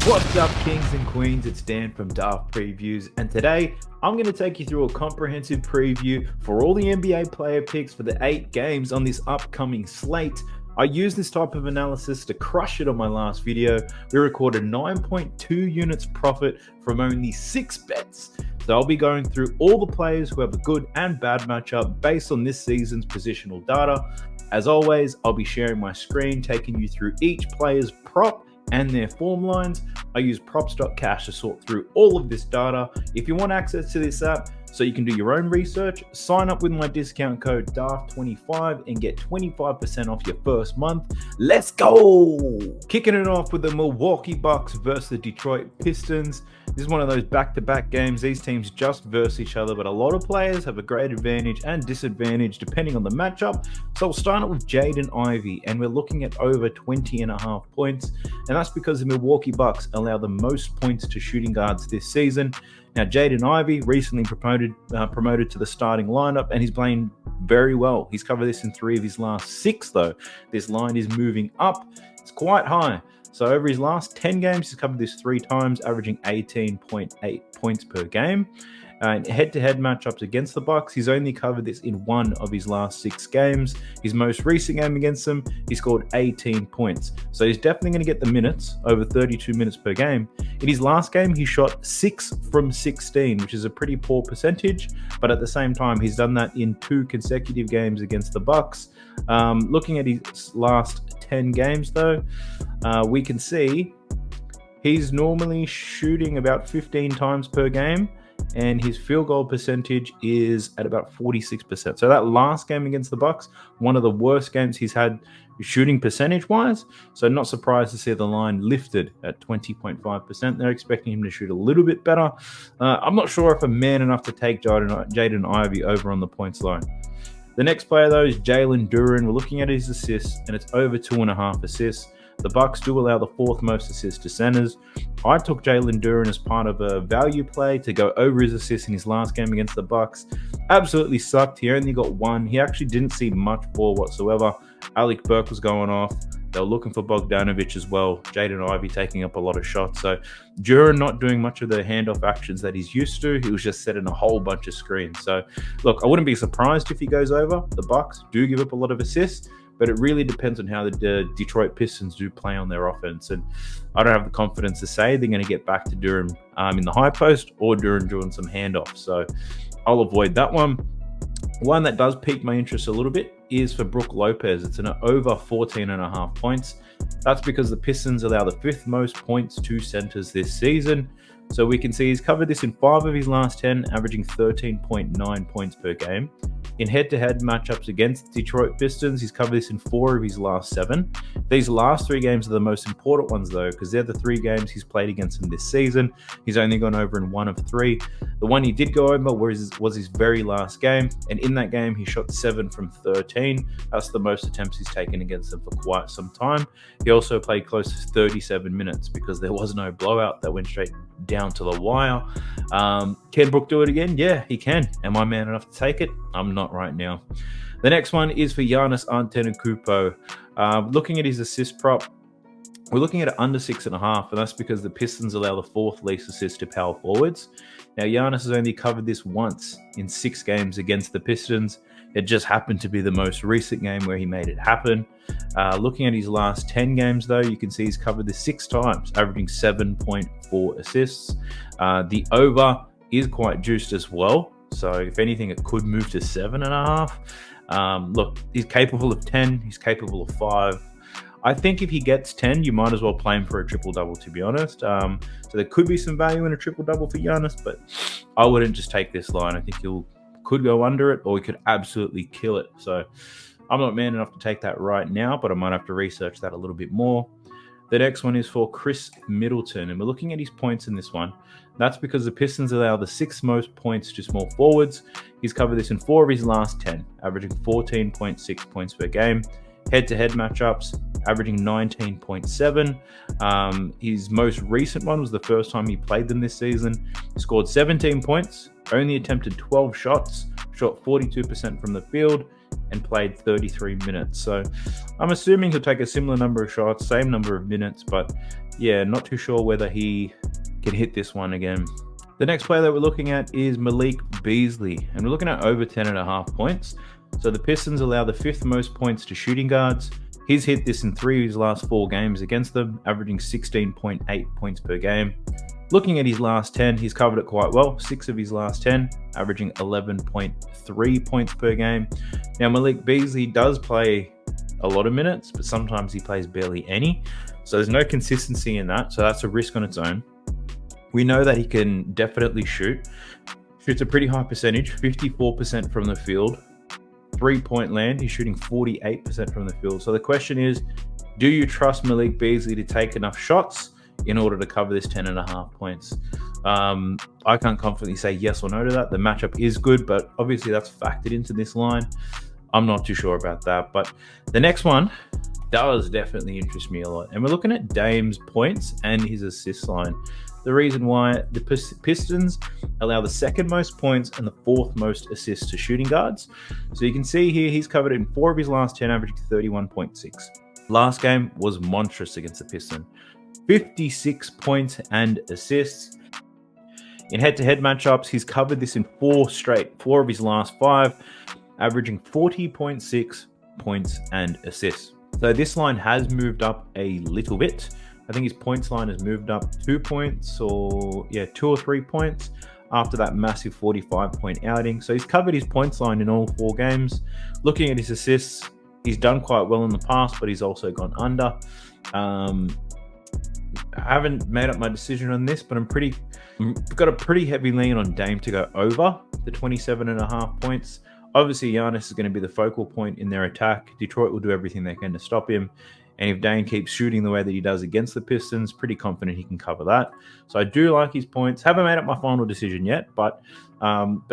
What's up, kings and queens? It's Dan from Daft Previews, and today I'm going to take you through a comprehensive preview for all the NBA player picks for the 8 games on this upcoming slate. I used this type of analysis to crush it on my last video. We recorded 9.2 units profit from only 6 bets. So I'll be going through all the players who have a good and bad matchup based on this season's positional data. As always, I'll be sharing my screen, taking you through each player's prop and their form lines. I use props.cash to sort through all of this data. If you want access to this app so you can do your own research, sign up with my discount code DAFT25 and get 25% off your first month. Let's go! Kicking it off with the Milwaukee Bucks versus the Detroit Pistons. This is one of those back-to-back games. These teams just verse each other, but a lot of players have a great advantage and disadvantage depending on the matchup. So I'll start it with Jaden Ivey, and we're looking at over 20.5 points. And that's because the Milwaukee Bucks allow the most points to shooting guards this season. Now, Jaden Ivey recently promoted to the starting lineup, and he's playing very well. He's covered this in 3 of his last 6, though. This line is moving up. It's quite high. So over his last 10 games, he's covered this 3 times, averaging 18.8 points per game. In head-to-head matchups against the Bucks, he's only covered this in 1 of his last 6 games. His most recent game against them, he scored 18 points. So he's definitely going to get the minutes, over 32 minutes per game. In his last game, he shot 6 from 16, which is a pretty poor percentage. But at the same time, he's done that in 2 consecutive games against the Bucks. Looking at his last 10 games, though, we can see he's normally shooting about 15 times per game, and his field goal percentage is at about 46%. So that last game against the Bucks, one of the worst games he's had shooting percentage-wise. So not surprised to see the line lifted at 20.5%. They're expecting him to shoot a little bit better. I'm not sure if I'm man enough to take Jaden Ivey over on the points line. The next player, though, is Jalen Duren. We're looking at his assists, and it's over 2.5 assists. The Bucks do allow the 4th most assists to centers. I took Jalen Duren as part of a value play to go over his assists in his last game against the Bucks. Absolutely sucked. He only got 1. He actually didn't see much ball whatsoever. Alec Burke was going off. They were looking for Bogdanovic as well. Jaden Ivey taking up a lot of shots. So Duren not doing much of the handoff actions that he's used to. He was just setting a whole bunch of screens. So look, I wouldn't be surprised if he goes over. The Bucks do give up a lot of assists, but it really depends on how the Detroit Pistons do play on their offense. And I don't have the confidence to say they're going to get back to Duren in the high post or Duren doing some handoffs. So I'll avoid that one. One that does pique my interest a little bit is for Brook Lopez. It's an over 14.5 points. That's because the Pistons allow the 5th most points to centers this season. So we can see he's covered this in 5 of his last 10, averaging 13.9 points per game. In head-to-head matchups against the Detroit Pistons, he's covered this in 4 of his last 7. These last 3 games are the most important ones, though, because they're the 3 games he's played against them this season. He's only gone over in 1 of 3. The one he did go over was his very last game, and in that game, he shot 7 from 13. That's the most attempts he's taken against them for quite some time. He also played close to 37 minutes because there was no blowout that went straight down to the wire. Can Brook do it again? Yeah, he can. Am I man enough to take it? I'm not right now. The next one is for Giannis Antetokounmpo. Looking at his assist prop, we're looking at it under 6.5, and that's because the Pistons allow the 4th least assist to power forwards. Now, Giannis has only covered this once in 6 games against the Pistons. It just happened to be the most recent game where he made it happen. Looking at his last 10 games, though, you can see he's covered this 6 times, averaging 7.4 assists. The over is quite juiced as well. So if anything, it could move to 7.5. Look, he's capable of 10. He's capable of 5. I think if he gets 10, you might as well play him for a triple-double, to be honest. So there could be some value in a triple-double for Giannis, but I wouldn't just take this line. I think could go under it, or he could absolutely kill it. So I'm not man enough to take that right now, but I might have to research that a little bit more. The next one is for Chris Middleton, and we're looking at his points in this one. That's because the Pistons allow the 6th most points to small forwards. He's covered this in 4 of his last 10, averaging 14.6 points per game. Head-to-head matchups, averaging 19.7. His most recent one was the first time he played them this season. He scored 17 points, only attempted 12 shots, shot 42% from the field, and played 33 minutes. So I'm assuming he'll take a similar number of shots, same number of minutes, but yeah, not too sure whether he can hit this one again. The next player that we're looking at is Malik Beasley, and we're looking at over 10.5 points. So the Pistons allow the 5th most points to shooting guards. He's hit this in 3 of his last 4 games against them, averaging 16.8 points per game. Looking at his last 10, he's covered it quite well. 6 of his last 10, averaging 11.3 points per game. Now, Malik Beasley does play a lot of minutes, but sometimes he plays barely any. So there's no consistency in that. So that's a risk on its own. We know that he can definitely shoot. Shoots a pretty high percentage, 54% from the field. 3-point land, he's shooting 48% from the field. So the question is, do you trust Malik Beasley to take enough shots in order to cover this 10.5 points? I can't confidently say yes or no to that. The matchup is good, but obviously that's factored into this line. I'm not too sure about that. But the next one does definitely interest me a lot. And we're looking at Dame's points and his assist line. The reason why the Pistons allow the 2nd most points and the 4th most assists to shooting guards. So you can see here, he's covered in 4 of his last 10, averaging 31.6. Last game was monstrous against the Pistons. 56 points and assists. In head-to-head matchups, he's covered this in 4 of his last 5, averaging 40.6 points and assists. So this line has moved up a little bit. I think his points line has moved up 2 points 2 or 3 points after that massive 45-point outing. So he's covered his points line in all 4 games. Looking at his assists, he's done quite well in the past, but he's also gone under. I haven't made up my decision on this, but I've got a pretty heavy lean on Dame to go over the 27.5 points. Obviously, Giannis is going to be the focal point in their attack. Detroit will do everything they can to stop him. And if Dame keeps shooting the way that he does against the Pistons, pretty confident he can cover that. So I do like his points. Haven't made up my final decision yet, but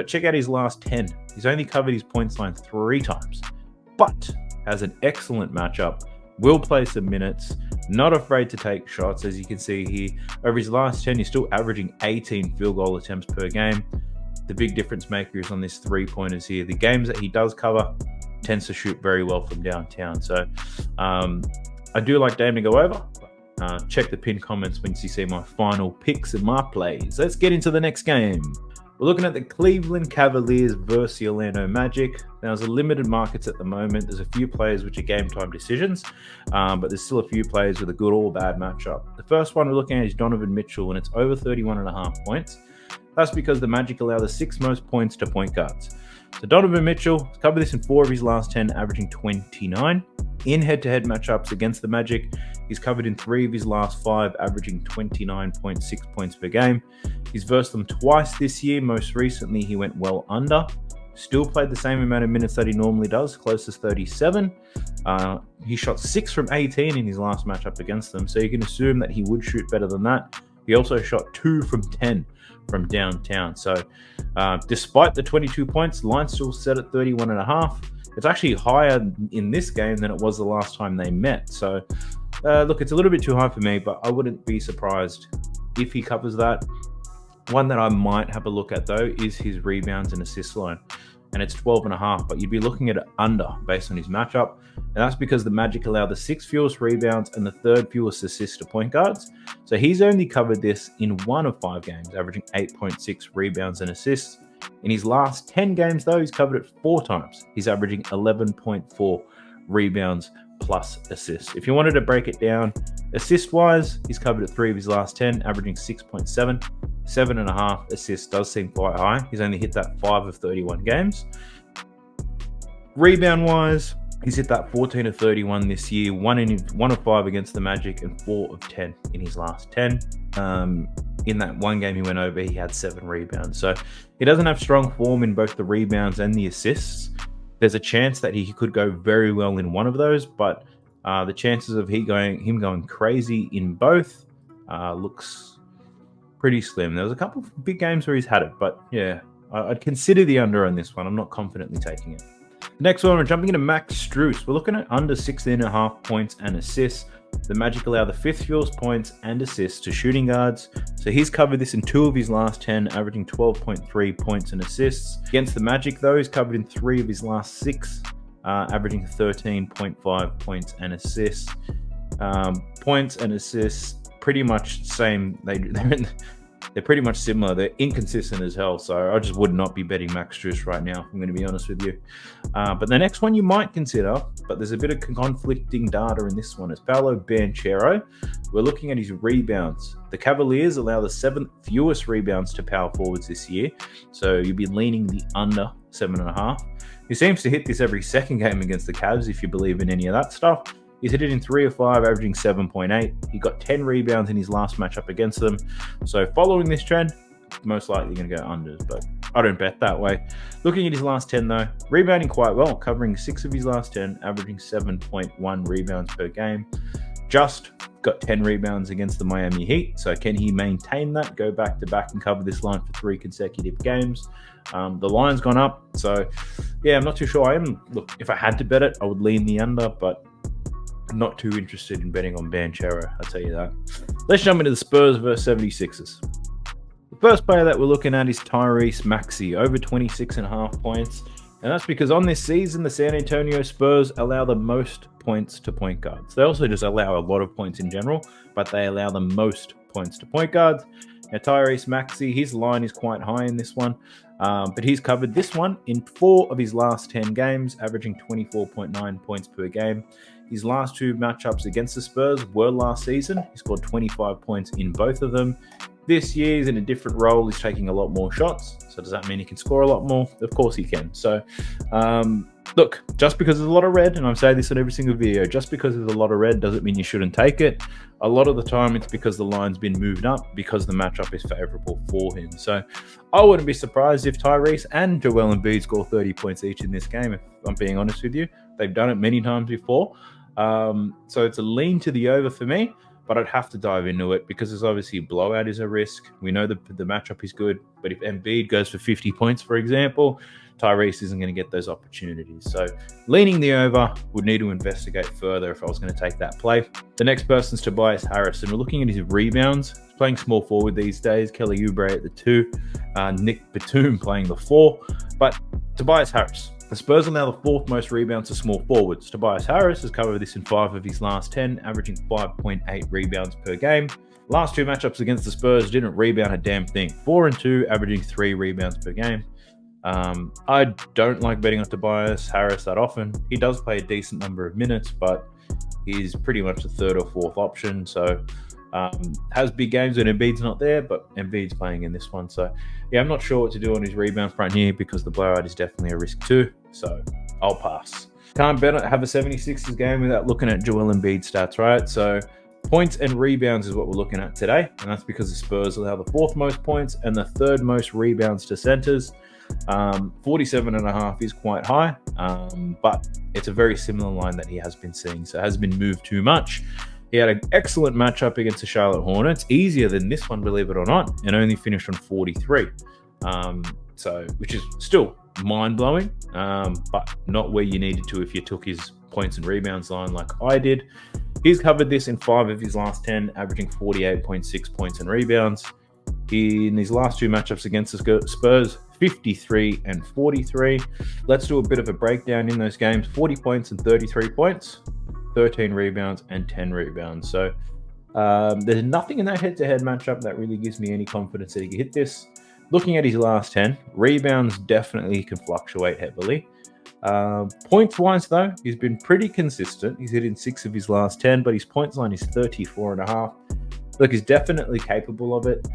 check out his last 10. He's only covered his points line 3 times, but has an excellent matchup. Will play some minutes. Not afraid to take shots, as you can see here. Over his last 10, he's still averaging 18 field goal attempts per game. The big difference maker is on this 3-pointers here. The games that he does cover tends to shoot very well from downtown. So I do like Dame to go over. Check the pinned comments once you see my final picks and my plays. Let's get into the next game. We're looking at the Cleveland Cavaliers versus the Orlando Magic. Now, there's a limited markets at the moment. There's a few players which are game time decisions, but there's still a few players with a good or bad matchup. The first one we're looking at is Donovan Mitchell, and it's over 31.5 points. That's because the Magic allow the 6th most points to point guards. So Donovan Mitchell has covered this in 4 of his last 10, averaging 29. In head-to-head matchups against the Magic, he's covered in 3 of his last 5, averaging 29.6 points per game. He's versed them twice this year. Most recently, he went well under. Still played the same amount of minutes that he normally does, close to 37. He shot 6 from 18 in his last matchup against them, so you can assume that he would shoot better than that. He also shot 2 from 10 from downtown. So despite the 22 points, line still set at 31.5. It's actually higher in this game than it was the last time they met. So look, it's a little bit too high for me, but I wouldn't be surprised if he covers that. One that I might have a look at though is his rebounds and assist line, and it's 12.5, but you'd be looking at it under based on his matchup. And that's because the Magic allow the 6th fewest rebounds and the 3rd fewest assists to point guards. So he's only covered this in 1 of 5 games, averaging 8.6 rebounds and assists. In his last 10 games though, he's covered it 4 times. He's averaging 11.4 rebounds plus assists. If you wanted to break it down, assist-wise, he's covered it 3 of his last 10, averaging 6.7. 7.5 assists does seem quite high. He's only hit that 5 of 31 games. Rebound-wise, he's hit that 14 of 31 this year, 1 of 5 against the Magic, and 4 of 10 in his last 10. In that one game he went over, he had 7 rebounds. So he doesn't have strong form in both the rebounds and the assists. There's a chance that he could go very well in one of those, but the chances of him going crazy in both looks pretty slim. There was a couple of big games where he's had it, but yeah, I'd consider the under on this one. I'm not confidently taking it. Next one, we're jumping into Max Strus. We're looking at under 16.5 points and assists. The Magic allow the 5th fewest points and assists to shooting guards. So he's covered this in 2 of his last 10, averaging 12.3 points and assists. Against the Magic, though, he's covered in 3 of his last 6, averaging 13.5 points and assists. Points and assists pretty much same. They're pretty much similar. They're inconsistent as hell. So I just would not be betting Max Strus right now, I'm going to be honest with you. But the next one you might consider, but there's a bit of conflicting data in this one, is Paolo Banchero. We're looking at his rebounds. The Cavaliers allow the 7th fewest rebounds to power forwards this year. So you'd be leaning the under 7.5. He seems to hit this every second game against the Cavs, if you believe in any of that stuff. He's hit it in 3 of 5, averaging 7.8. He got 10 rebounds in his last matchup against them. So following this trend, most likely going to go unders, but I don't bet that way. Looking at his last 10 though, rebounding quite well, covering 6 of his last 10, averaging 7.1 rebounds per game. Just got 10 rebounds against the Miami Heat. So can he maintain that, go back to back and cover this line for 3 consecutive games? The line's gone up. So yeah, I'm not too sure. Look, if I had to bet it, I would lean the under, but I'm not too interested in betting on Banchero, I'll tell you that. Let's jump into the Spurs versus 76ers. The first player that we're looking at is Tyrese Maxey, over 26.5 points. And that's because on this season, the San Antonio Spurs allow the most points to point guards. They also just allow a lot of points in general, but they allow the most points to point guards. Now, Tyrese Maxey, his line is quite high in this one, but he's covered this one in 4 of his last 10 games, averaging 24.9 points per game. His last 2 matchups against the Spurs were last season. He scored 25 points in both of them. This year, he's in a different role. He's taking a lot more shots. So does that mean he can score a lot more? Of course he can. So, look, just because there's a lot of red, and I'm saying this on every single video, just because there's a lot of red doesn't mean you shouldn't take it. A lot of the time, it's because the line's been moved up because the matchup is favorable for him. So I wouldn't be surprised if Tyrese and Joel Embiid score 30 points each in this game, if I'm being honest with you. They've done it many times before. So it's a lean to the over for me, but I'd have to dive into it because there's obviously blowout is a risk. We know the matchup is good, but if Embiid goes for 50 points, for example, Tyrese isn't going to get those opportunities. So leaning the over, would need to investigate further if I was going to take that play. The next person's Tobias Harris, and we're looking at his rebounds. He's playing small forward these days. Kelly Oubre at the 2, Nick Batum playing the 4. But Tobias Harris, the Spurs allow the 4th most rebounds to small forwards. Tobias Harris has covered this in 5 of his last 10, averaging 5.8 rebounds per game. Last 2 matchups against the Spurs didn't rebound a damn thing. 4 and 2, averaging 3 rebounds per game. I don't like betting on Tobias Harris that often. He does play a decent number of minutes, but he's pretty much the 3rd or 4th option. So has big games when Embiid's not there, but Embiid's playing in this one. So yeah, I'm not sure what to do on his rebound front here because the blowout is definitely a risk too. So I'll pass. Can't have a 76ers game without looking at Joel Embiid stats, right? So points and rebounds is what we're looking at today. And that's because the Spurs allow the 4th most points and the 3rd most rebounds to centers. 47.5 is quite high, but it's a very similar line that he has been seeing. So it hasn't been moved too much. He had an excellent matchup against the Charlotte Hornets, easier than this one, believe it or not, and only finished on 43. So, which is still mind-blowing, but not where you needed to if you took his points and rebounds line like I did. He's covered this in 5 of his last 10, averaging 48.6 points and rebounds. In his last 2 matchups against the Spurs, 53 and 43. Let's do a bit of a breakdown in those games. 40 points and 33 points, 13 rebounds and 10 rebounds. So there's nothing in that head-to-head matchup that really gives me any confidence that he can hit this. Looking at his last 10, rebounds definitely can fluctuate heavily. Points-wise, though, he's been pretty consistent. He's hit in 6 of his last 10, but his points line is 34.5. Look, he's definitely capable of it.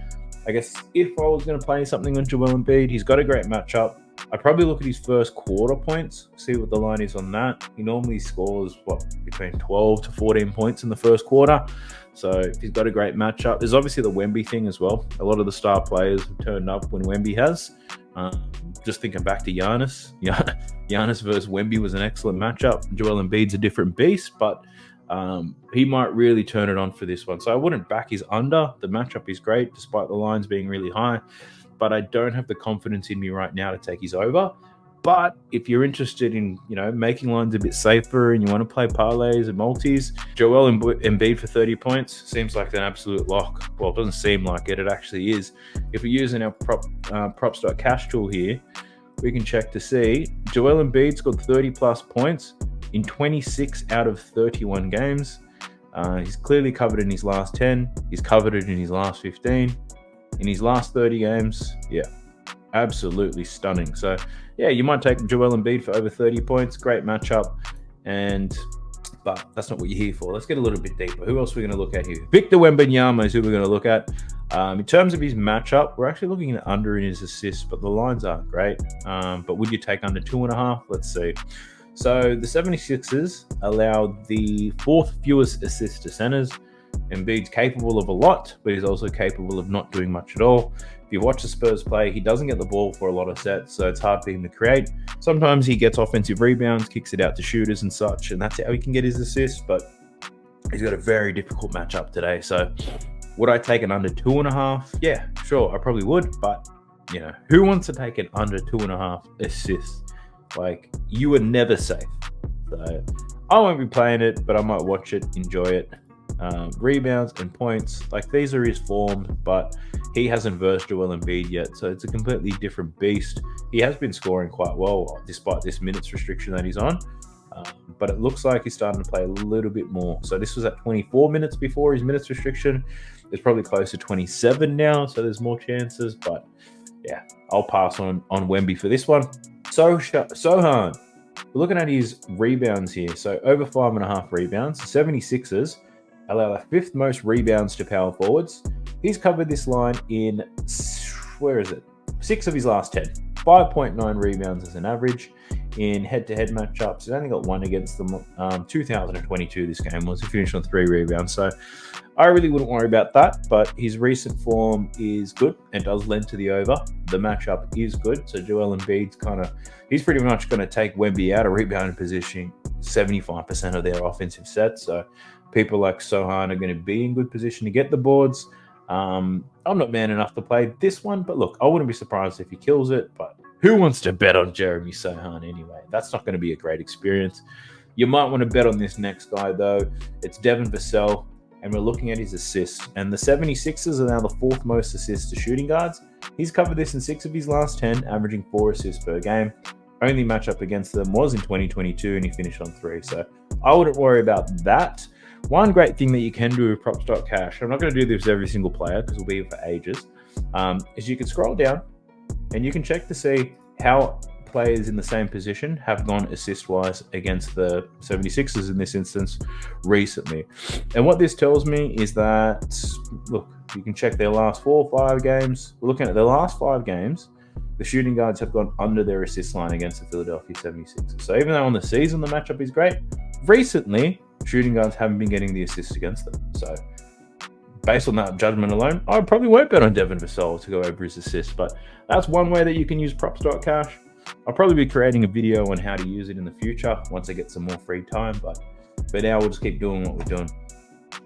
I guess if I was going to play something on Joel Embiid, he's got a great matchup. I'd probably look at his first quarter points, see what the line is on that. He normally scores, between 12 to 14 points in the first quarter. So if he's got a great matchup, there's obviously the Wemby thing as well. A lot of the star players have turned up when Wemby has. Just thinking back to Giannis. Giannis versus Wemby was an excellent matchup. Joel Embiid's a different beast, but he might really turn it on for this one. So I wouldn't back his under. The matchup is great, despite the lines being really high. But I don't have the confidence in me right now to take his over. But if you're interested in, making lines a bit safer and you want to play parlays and multis, Joel Embiid for 30 points seems like an absolute lock. Well, it doesn't seem like it. It actually is. If we're using our props.cash tool here, we can check to see Joel Embiid scored 30 plus points in 26 out of 31 games. He's clearly covered in his last 10. He's covered it in his last 15. In his last 30 games, yeah, absolutely stunning. So, yeah, you might take Joel Embiid for over 30 points. Great matchup. But that's not what you're here for. Let's get a little bit deeper. Who else are we going to look at here? Victor Wembanyama is who we're going to look at. In terms of his matchup, we're actually looking at under in his assists, but the lines aren't great. But would you take under 2.5? Let's see. So the 76ers allowed the fourth fewest assists to centers. Embiid's capable of a lot, but he's also capable of not doing much at all. If you watch the Spurs play, he doesn't get the ball for a lot of sets, so it's hard for him to create. Sometimes he gets offensive rebounds, kicks it out to shooters and such, and that's how he can get his assists, but he's got a very difficult matchup today. So would I take an under 2.5? Yeah, sure, I probably would, but you know, who wants to take an under 2.5 assists? Like, you are never safe. So I won't be playing it, but I might watch it, enjoy it. Rebounds and points, like these are his form, but he hasn't versed Joel Embiid yet, so it's a completely different beast. He has been scoring quite well despite this minutes restriction that he's on, but it looks like he's starting to play a little bit more. So this was at 24 minutes before his minutes restriction. It's probably close to 27 now, so there's more chances, but yeah, I'll pass on Wemby for this one. Sohan, we're looking at his rebounds here. So over 5.5 rebounds. 76ers allow the fifth most rebounds to power forwards. He's covered this line in, 6 of his last 10. 5.9 rebounds as an average. In head-to-head matchups, he's only got one against them. 2022 this game was. He finished on 3 rebounds. So I really wouldn't worry about that, but his recent form is good and does lend to the over. The matchup is good. So Joel Embiid's he's pretty much going to take Wemby out of rebounding position 75% of their offensive sets. So people like Sohan are going to be in good position to get the boards. I'm not man enough to play this one, but look, I wouldn't be surprised if he kills it. But who wants to bet on Jeremy Sohan anyway? That's not going to be a great experience. You might want to bet on this next guy, though. It's Devin Vassell, and we're looking at his assists. And the 76ers are now the fourth most assists to shooting guards. He's covered this in 6 of his last 10, averaging 4 assists per game. Only matchup against them was in 2022, and he finished on 3. So I wouldn't worry about that. One great thing that you can do with props.cash, I'm not going to do this with every single player because we'll be here for ages, is you can scroll down and you can check to see how players in the same position have gone assist-wise against the 76ers in this instance recently. And what this tells me is that, look, you can check their last 4 or 5 games. We're looking at the last 5 games. The shooting guards have gone under their assist line against the Philadelphia 76ers. So even though on the season the matchup is great, recently shooting guards haven't been getting the assists against them. So based on that judgment alone, I probably won't bet on Devin Vassell to go over his assists. But that's one way that you can use props.cash. I'll probably be creating a video on how to use it in the future once I get some more free time. But for now, we'll just keep doing what we're doing.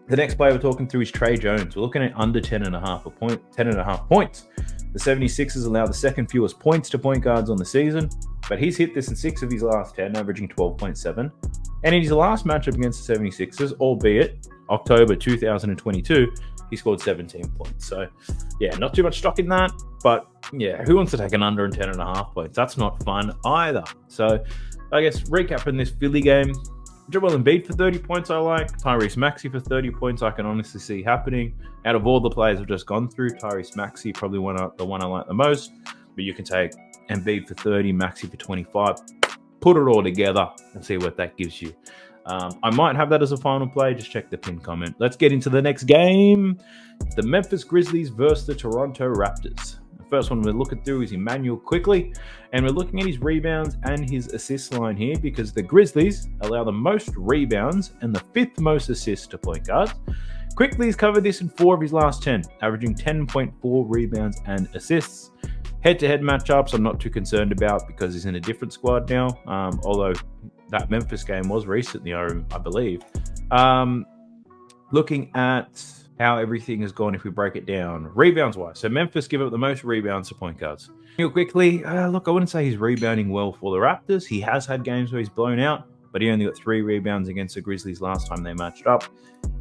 The next player we're talking through is Trey Jones. We're looking at under 10.5 points. The 76ers allow the second fewest points to point guards on the season, but he's hit this in 6 of his last 10, averaging 12.7. And in his last matchup against the 76ers, albeit October 2022, he scored 17 points. So, yeah, not too much stock in that. But, yeah, who wants to take an under and 10.5 points? That's not fun either. So, I guess recapping this Philly game, Joel Embiid for 30 points I like. Tyrese Maxey for 30 points I can honestly see happening. Out of all the players I've just gone through, Tyrese Maxey probably the one I like the most. But you can take Embiid for 30, Maxey for 25. Put it all together and see what that gives you. I might have that as a final play. Just check the pinned comment. Let's get into the next game. The Memphis Grizzlies versus the Toronto Raptors. The first one we're looking through is Immanuel Quickley. And we're looking at his rebounds and his assist line here because the Grizzlies allow the most rebounds and the 5th most assists to point guards. Quickley's covered this in 4 of his last 10, averaging 10.4 rebounds and assists. Head-to-head matchups I'm not too concerned about because he's in a different squad now, although that Memphis game was recently, I believe. Looking at how everything has gone if we break it down. Rebounds-wise, so Memphis give up the most rebounds to point guards. Real quickly, look, I wouldn't say he's rebounding well for the Raptors. He has had games where he's blown out, but he only got 3 rebounds against the Grizzlies last time they matched up.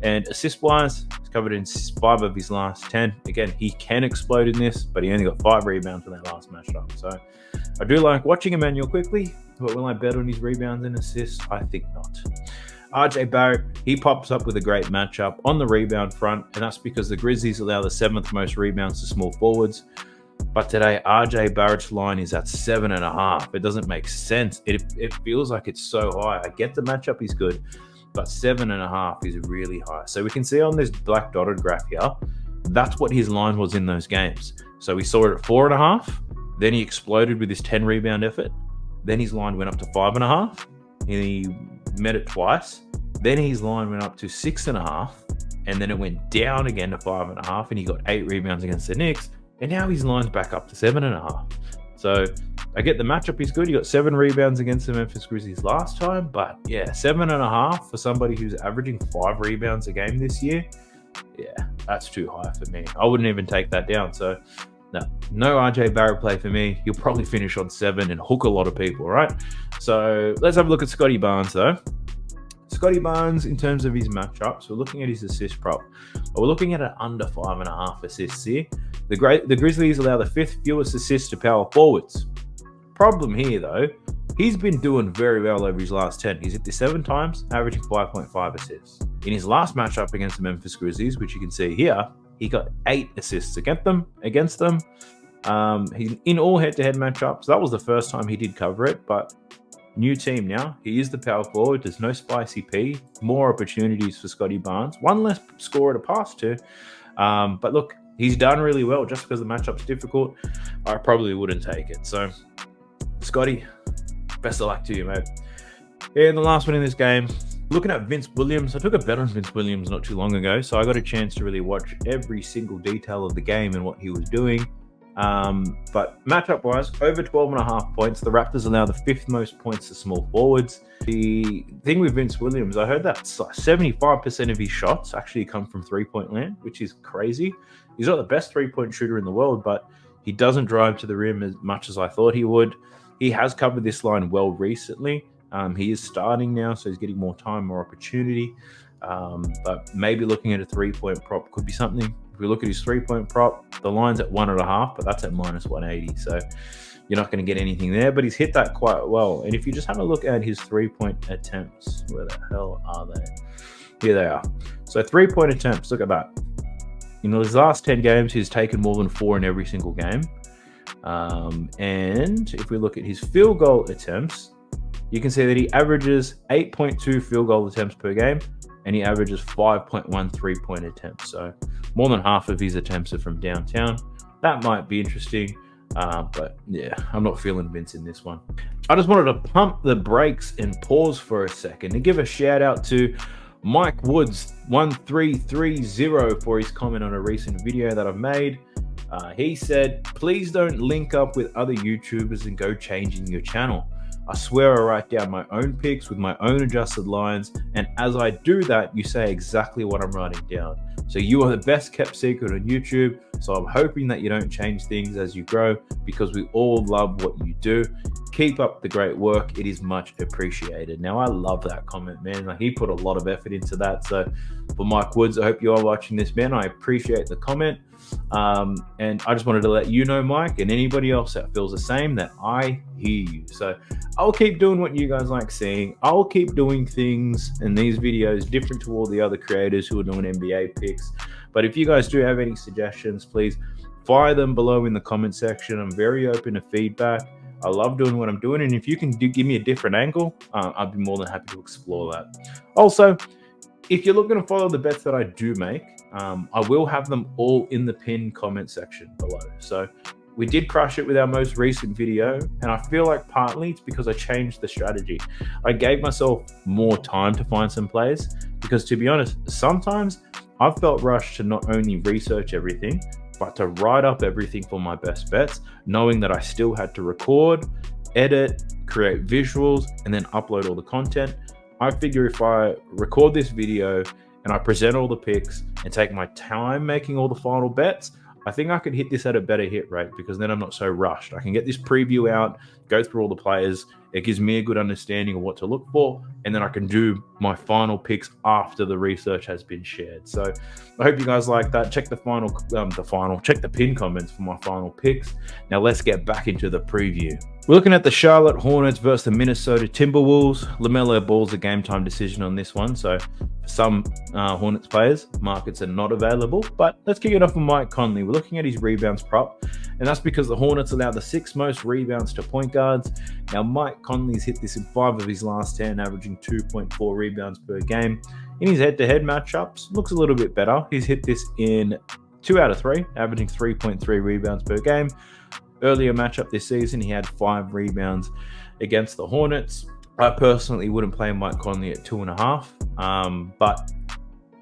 And assist-wise, he's covered in 5 of his last 10. Again, he can explode in this, but he only got 5 rebounds in that last matchup. So I do like watching Immanuel Quickley, but will I bet on his rebounds and assists? I think not. RJ Barrett, he pops up with a great matchup on the rebound front, and that's because the Grizzlies allow the 7th most rebounds to small forwards. But today, RJ Barrett's line is at 7.5. It doesn't make sense. It feels like it's so high. I get the matchup is good, but 7.5 is really high. So we can see on this black dotted graph here, that's what his line was in those games. So we saw it at 4.5. Then he exploded with his 10 rebound effort. Then his line went up to 5.5. He met it twice. Then his line went up to 6.5. And then it went down again to 5.5. And he got 8 rebounds against the Knicks. And now his line's back up to 7.5. So I get the matchup is good. He got 7 rebounds against the Memphis Grizzlies last time. But yeah, 7.5 for somebody who's averaging 5 rebounds a game this year. Yeah, that's too high for me. I wouldn't even take that down. So no RJ Barrett play for me. He'll probably finish on 7 and hook a lot of people, right? So let's have a look at Scotty Barnes though. Scotty Barnes, in terms of his matchups, we're looking at his assist prop. We're looking at an under 5.5 assists here. The Grizzlies allow the 5th fewest assists to power forwards. Problem here, though, he's been doing very well over his last 10. He's hit this 7 times, averaging 5.5 assists. In his last matchup against the Memphis Grizzlies, which you can see here, he got 8 assists against them. He's in all head-to-head matchups. That was the first time he did cover it, but new team now. He is the power forward. There's no spicy P. More opportunities for Scotty Barnes. One less scorer to pass to. But look, he's done really well. Just because the matchup's difficult, I probably wouldn't take it. So, Scotty, best of luck to you, mate. And the last one in this game, looking at Vince Williams. I took a bet on Vince Williams not too long ago, so I got a chance to really watch every single detail of the game and what he was doing. But matchup wise, over 12.5 points. The Raptors allow the 5th most points to small forwards. The thing with Vince Williams, I heard that 75% of his shots actually come from 3-point land, which is crazy. He's not the best 3-point shooter in the world, but he doesn't drive to the rim as much as I thought he would. He has covered this line well recently. He is starting now, so he's getting more time, more opportunity. But maybe looking at a 3-point prop could be something. If we look at his 3-point prop, the line's at 1.5, but that's at minus 180. So you're not going to get anything there, but he's hit that quite well. And if you just have a look at his 3-point attempts, where the hell are they? Here they are. So 3-point attempts, look at that. In his last 10 games, he's taken more than 4 in every single game. And if we look at his field goal attempts, you can see that he averages 8.2 field goal attempts per game, and he averages 5.1 3-point attempts. So more than half of his attempts are from downtown. That might be interesting, but yeah, I'm not feeling Vince in this one. I just wanted to pump the brakes and pause for a second to give a shout out to Mike Woods 1330 for his comment on a recent video that I've made. He said, please don't link up with other YouTubers and go changing your channel. I swear I write down my own picks with my own adjusted lines, and as I do that, you say exactly what I'm writing down. So you are the best kept secret on YouTube, so I'm hoping that you don't change things as you grow, because we all love what you do. Keep up the great work. It is much appreciated. Now, I love that comment, man. Like, he put a lot of effort into that. So for Mike Woods, I hope you are watching this, man. I appreciate the comment. And I just wanted to let you know, Mike, and anybody else that feels the same, that I hear you. So I'll keep doing what you guys like seeing. I'll keep doing things in these videos different to all the other creators who are doing NBA picks. But if you guys do have any suggestions, please fire them below in the comment section. I'm very open to feedback. I love doing what I'm doing, and if you can give me a different angle, I'd be more than happy to explore that. Also, if you're looking to follow the bets that I do make, I will have them all in the pinned comment section below. So we did crush it with our most recent video, and I feel like partly it's because I changed the strategy. I gave myself more time to find some plays, because to be honest, sometimes I've felt rushed to not only research everything, but to write up everything for my best bets, knowing that I still had to record, edit, create visuals, and then upload all the content. I figure if I record this video and I present all the picks and take my time making all the final bets, I think I could hit this at a better hit rate, because then I'm not so rushed. I can get this preview out, go through all the players, It gives me a good understanding of what to look for, and then I can do my final picks after the research has been shared. So I hope you guys like that. Check the check the pin comments for my final picks. Now let's get back into the preview. We're looking at the Charlotte Hornets versus the Minnesota Timberwolves. LaMelo Ball's a game time decision on this one. So for some Hornets players, markets are not available. But let's kick it off with Mike Conley. We're looking at his rebounds prop, and that's because the Hornets allow the 6th most rebounds to point guards. Now Mike Conley's hit this in 5 of his last 10, averaging 2.4 rebounds per game. In his head-to-head matchups, looks a little bit better. He's hit this in 2 out of 3, averaging 3.3 rebounds per game. Earlier matchup this season, he had 5 rebounds against the Hornets. I personally wouldn't play Mike Conley at 2.5, but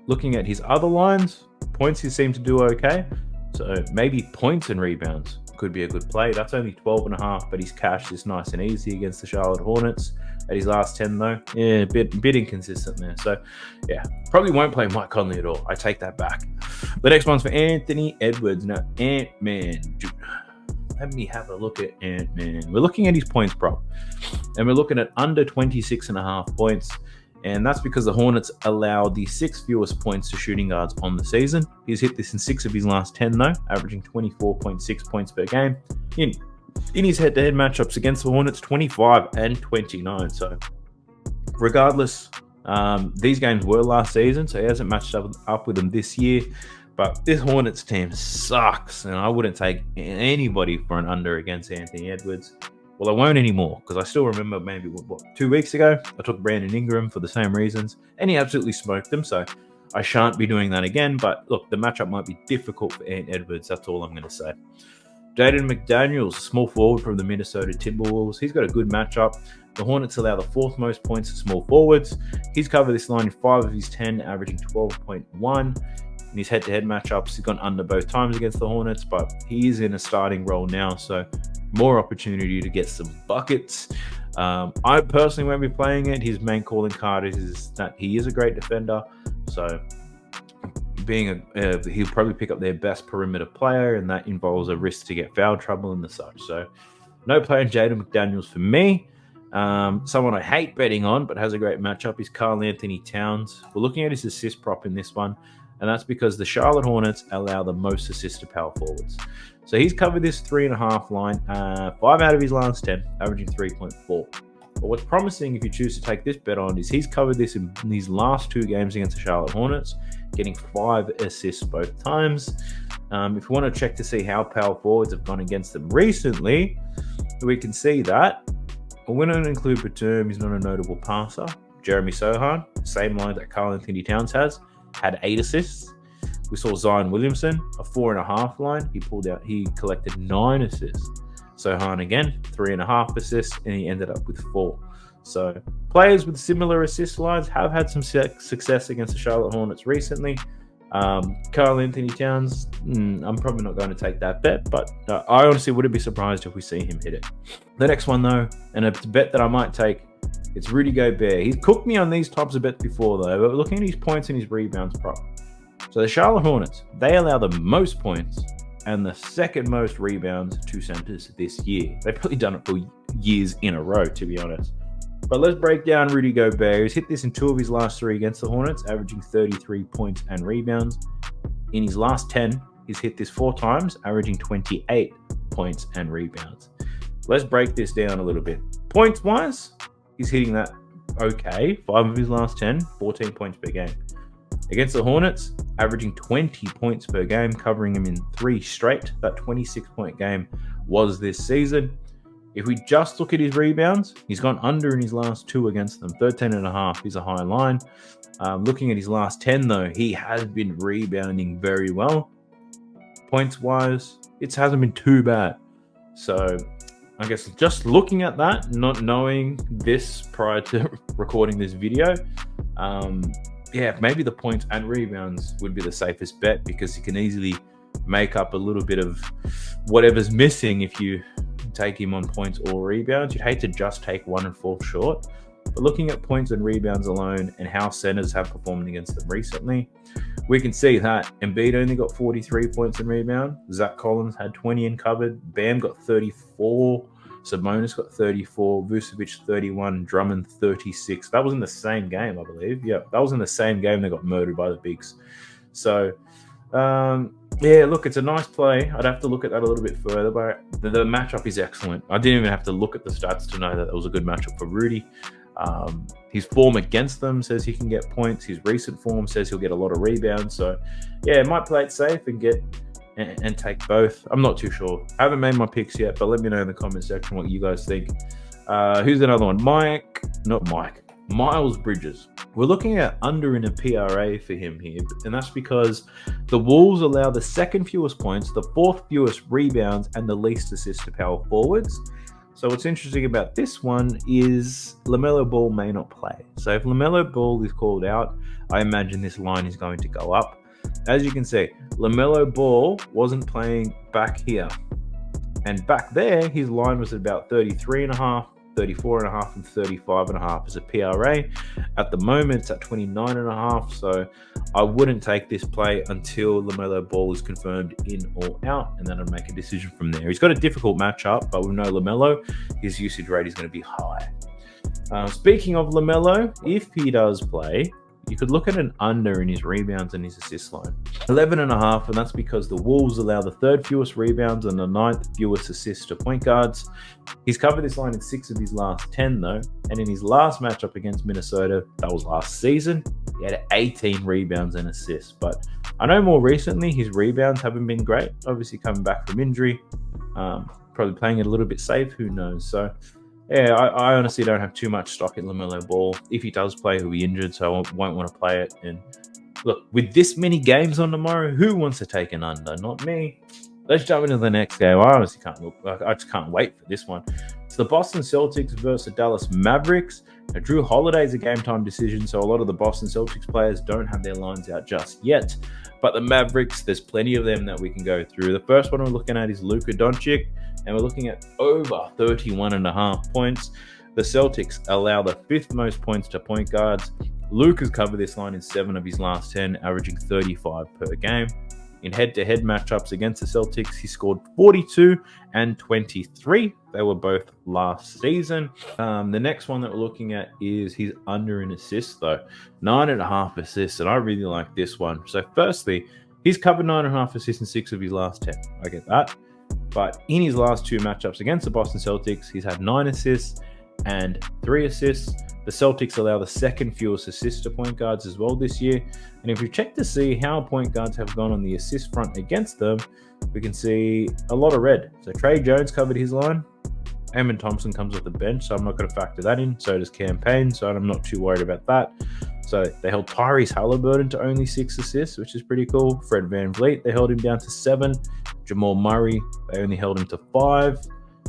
looking at his other lines, points he seemed to do okay. So maybe points and rebounds could be a good play. That's only 12.5, but his cash is nice and easy against the Charlotte Hornets. At his last 10 though, yeah, a bit inconsistent there. So yeah, probably won't play Mike Conley at all. I take that back. The next one's for Anthony Edwards. Now, Ant-Man. Let me have a look at Ant-Man. We're looking at his points prop, and we're looking at under 26.5 points. And that's because the Hornets allow the 6th fewest points to shooting guards on the season. He's hit this in 6 of his last 10 though, averaging 24.6 points per game. In his head-to-head matchups against the Hornets, 25 and 29. So regardless, these games were last season, so he hasn't matched up with them this year. But this Hornets team sucks, and I wouldn't take anybody for an under against Anthony Edwards. Well, I won't anymore, because I still remember maybe, 2 weeks ago, I took Brandon Ingram for the same reasons, and he absolutely smoked them, so I shan't be doing that again. But look, the matchup might be difficult for Ant Edwards, that's all I'm going to say. Jaden McDaniels, small forward from the Minnesota Timberwolves. He's got a good matchup. The Hornets allow the 4th most points to small forwards. He's covered this line in 5 of his 10, averaging 12.1. In his head-to-head matchups, he's gone under both times against the Hornets, but he is in a starting role now, so more opportunity to get some buckets. I personally won't be playing it. His main calling card is that he is a great defender, so he'll probably pick up their best perimeter player, and that involves a risk to get foul trouble and the such. So no playing Jaden McDaniels for me. Someone I hate betting on but has a great matchup is Karl Anthony Towns. We're looking at his assist prop in this one, and that's because the Charlotte Hornets allow the most assists to power forwards. So he's covered this 3.5 line, 5 out of his last 10, averaging 3.4. But what's promising if you choose to take this bet on is he's covered this in these last 2 games against the Charlotte Hornets, getting 5 assists both times. If you want to check to see how power forwards have gone against them recently, we can see that. We're not going to include Batum, he's not a notable passer. Jeremy Sohan, same line that Karl Anthony Towns has, had 8 assists. We saw Zion Williamson, a 4.5 line. He collected 9 assists. Sohan again, 3.5 assists, and he ended up with 4. So players with similar assist lines have had some success against the Charlotte Hornets recently. Karl Anthony Towns, I'm probably not going to take that bet, but I honestly wouldn't be surprised if we see him hit it. The next one though, and a bet that I might take, it's Rudy Gobert. He's cooked me on these types of bets before though, but looking at his points and his rebounds prop. So the Charlotte Hornets, they allow the most points and the 2nd most rebounds to centers this year. They've probably done it for years in a row, to be honest. But let's break down Rudy Gobert. He's hit this in 2 of his last 3 against the Hornets, averaging 33 points and rebounds. In his last 10, he's hit this 4 times, averaging 28 points and rebounds. Let's break this down a little bit. Points-wise, he's hitting that okay. 5 of his last 10, 14 points per game. Against the Hornets, averaging 20 points per game, covering him in 3 straight. That 26-point game was this season. If we just look at his rebounds, he's gone under in his last 2 against them. 13.5 is a high line. Looking at his last 10, though, he has been rebounding very well. Points-wise, it hasn't been too bad. So I guess just looking at that, not knowing this prior to recording this video, maybe the points and rebounds would be the safest bet, because you can easily make up a little bit of whatever's missing if you take him on points or rebounds. You'd hate to just take one and fall short. But looking at points and rebounds alone and how centers have performed against them recently, we can see that Embiid only got 43 points and rebound. Zach Collins had 20 and covered. Bam got 34. Sabonis got 34, Vucevic 31, Drummond 36. That was in the same game, I believe. Yeah, that was in the same game they got murdered by the Bigs. So, yeah, look, it's a nice play. I'd have to look at that a little bit further, but the matchup is excellent. I didn't even have to look at the stats to know that it was a good matchup for Rudy. His form against them says he can get points. His recent form says he'll get a lot of rebounds. So, yeah, might play it safe and get and take both. I'm not too sure. I haven't made my picks yet, but let me know in the comment section what you guys think. Who's another one? Miles Bridges. We're looking at under in a PRA for him here, and that's because the Wolves allow the second fewest points, the fourth fewest rebounds, and the least assists to power forwards. So what's interesting about this one is LaMelo Ball may not play. So if LaMelo Ball is called out, I imagine this line is going to go up. As you can see, LaMelo Ball wasn't playing back here. And back there, his line was about 33.5, 34.5, and 35.5 as a PRA. At the moment, it's at 29.5. So I wouldn't take this play until LaMelo Ball is confirmed in or out, and then I'd make a decision from there. He's got a difficult matchup, but with no LaMelo, his usage rate is going to be high. Speaking of LaMelo, if he does play, you could look at an under in his rebounds and his assist line. 11.5, and that's because the Wolves allow the third fewest rebounds and the ninth fewest assists to point guards. He's covered this line in 6 of his last 10, though, and in his last matchup against Minnesota, that was last season, he had 18 rebounds and assists. But I know more recently his rebounds haven't been great, obviously coming back from injury, probably playing it a little bit safe, who knows. So yeah, I honestly don't have too much stock in LaMelo Ball. If he does play, he'll be injured, so I won't want to play it. And look, with this many games on tomorrow, who wants to take an under? Not me. Let's jump into the next game. I honestly can't look. I just can't wait for this one. It's the Boston Celtics versus the Dallas Mavericks. Now, Drew Holiday's a game-time decision, so a lot of the Boston Celtics players don't have their lines out just yet. But the Mavericks, there's plenty of them that we can go through. The first one we're looking at is Luka Doncic, and we're looking at over 31.5 points. The Celtics allow the 5th most points to point guards. Luka's covered this line in 7 of his last 10, averaging 35 per game. In head-to-head matchups against the Celtics, he scored 42 and 23. They were both last season. The next one that we're looking at is he's under in assists, though. 9.5 assists, and I really like this one. So firstly, he's covered 9.5 assists in 6 of his last 10. I get that. But in his last 2 matchups against the Boston Celtics, he's had 9 assists and 3 assists. The Celtics allow the 2nd fewest assists to point guards as well this year. And if we check to see how point guards have gone on the assist front against them, we can see a lot of red. So Trey Jones covered his line. Eamon Thompson comes off the bench, so I'm not going to factor that in. So does Cam Payne, so I'm not too worried about that. So they held Tyrese Halliburton to only 6 assists, which is pretty cool. Fred VanVleet, they held him down to 7. Jamal Murray, they only held him to 5.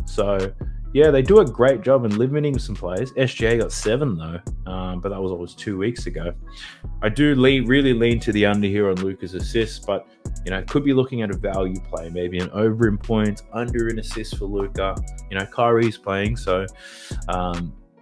So yeah, they do a great job in limiting some plays. SGA got 7 though, but that was always 2 weeks ago. I do really lean to the under here on Luka's assists, but could be looking at a value play, maybe an over in points, under in assists for Luka. Kyrie's playing, so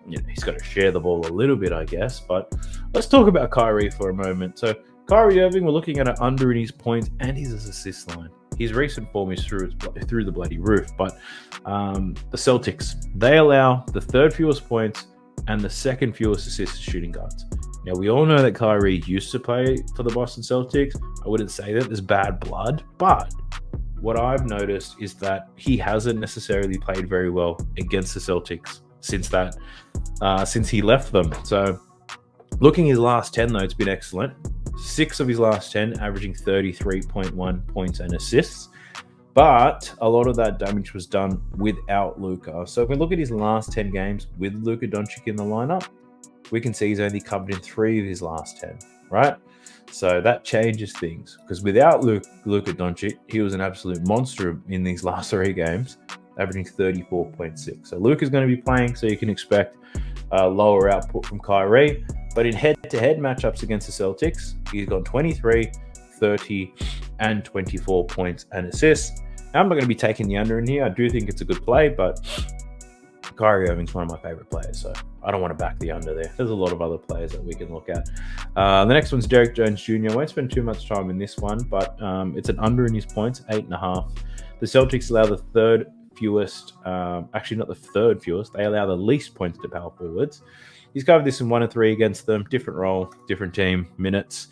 he's got to share the ball a little bit, I guess. But let's talk about Kyrie for a moment. So Kyrie Irving, we're looking at an under in his points and his assist line. His recent form is through the bloody roof, but the Celtics, they allow the 3rd fewest points and the 2nd fewest assists to shooting guards. Now, we all know that Kyrie used to play for the Boston Celtics. I wouldn't say that there's bad blood, but what I've noticed is that he hasn't necessarily played very well against the Celtics since he left them. So looking at his last 10, though, it's been excellent. 6 of his last 10, averaging 33.1 points and assists. But a lot of that damage was done without Luka. So if we look at his last 10 games with Luka Doncic in the lineup, we can see he's only covered in 3 of his last 10, right? So that changes things. Because without Luka Doncic, he was an absolute monster in these last 3 games, averaging 34.6. So Luka's going to be playing, so you can expect lower output from Kyrie. But in head-to-head matchups against the Celtics, he's got 23, 30, and 24 points and assists. Now, I'm not going to be taking the under in here. I do think it's a good play, but Kyrie Irving's one of my favorite players, so I don't want to back the under there. There's a lot of other players that we can look at. The next one's Derek Jones Jr. I won't spend too much time in this one, but it's an under in his points, 8.5. The Celtics allow the 3rd fewest, actually not the third fewest. They allow the least points to power forwards. He's covered this in 1 and 3 against them. Different role, different team, minutes.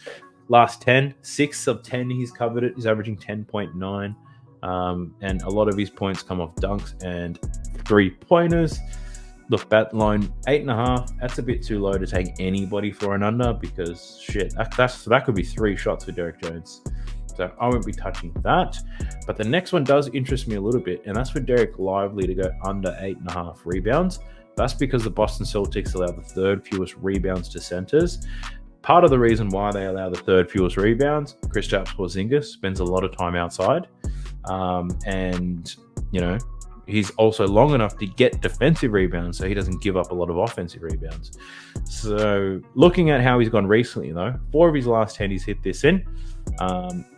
Last 10, 6 of 10 he's covered it. He's averaging 10.9. And a lot of his points come off dunks and 3-pointers. Look, that line 8.5. That's a bit too low to take anybody for an under because shit, that could be 3 shots for Derek Jones. So I won't be touching that. But the next one does interest me a little bit, and that's for Derek Lively to go under 8.5 rebounds. That's because the Boston Celtics allow the third fewest rebounds to centers. Part of the reason why they allow the third fewest rebounds, Kristaps Porzingis spends a lot of time outside. And, you know, he's also long enough to get defensive rebounds, so he doesn't give up a lot of offensive rebounds. So looking at how he's gone recently, though, 4 of his last 10 he's hit this in.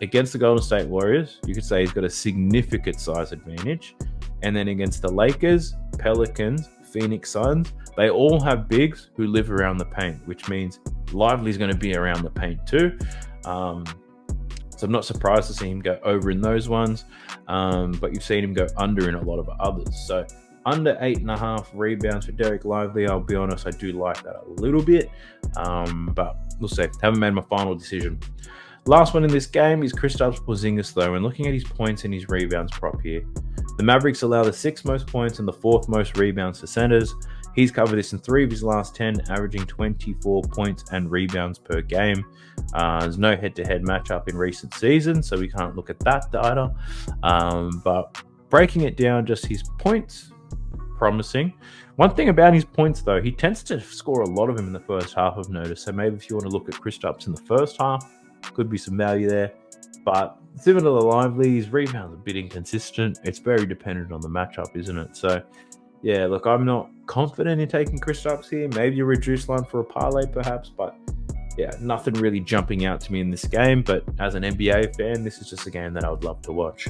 Against the Golden State Warriors, you could say he's got a significant size advantage. And then against the Lakers, Pelicans, Phoenix Suns, they all have bigs who live around the paint, which means Lively's going to be around the paint too. So I'm not surprised to see him go over in those ones, but you've seen him go under in a lot of others. So under 8.5 rebounds for Derek Lively, I'll be honest, I do like that a little bit, but we'll see. Haven't made my final decision. Last one in this game is Kristaps Porzingis, though, and looking at his points and his rebounds prop here. The Mavericks allow the 6th most points and the 4th most rebounds to centers. He's covered this in 3 of his last 10, averaging 24 points and rebounds per game. There's no head-to-head matchup in recent seasons, so we can't look at that data. But breaking it down, just his points, promising. One thing about his points, though, he tends to score a lot of them in the first half, I've noticed. So maybe if you want to look at Kristaps in the first half, could be some value there. But similar to the Lively, his rebounds are a bit inconsistent. It's very dependent on the matchup, isn't it? So, yeah, look, I'm not confident in taking Kristaps here. Maybe a reduced line for a parlay, perhaps. But, yeah, nothing really jumping out to me in this game. But as an NBA fan, this is just a game that I would love to watch.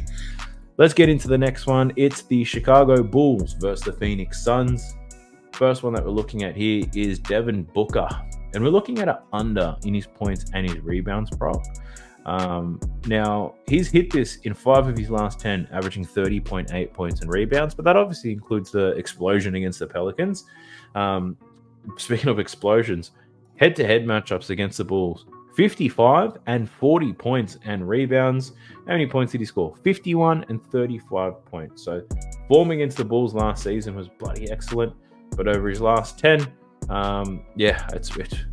Let's get into the next one. It's the Chicago Bulls versus the Phoenix Suns. First one that we're looking at here is Devin Booker. And we're looking at an under in his points and his rebounds prop. Now, he's hit this in 5 of his last 10, averaging 30.8 points and rebounds, but that obviously includes the explosion against the Pelicans. Speaking of explosions, head-to-head matchups against the Bulls, 55 and 40 points and rebounds. How many points did he score? 51 and 35 points. So form against the Bulls last season was bloody excellent, but over his last 10,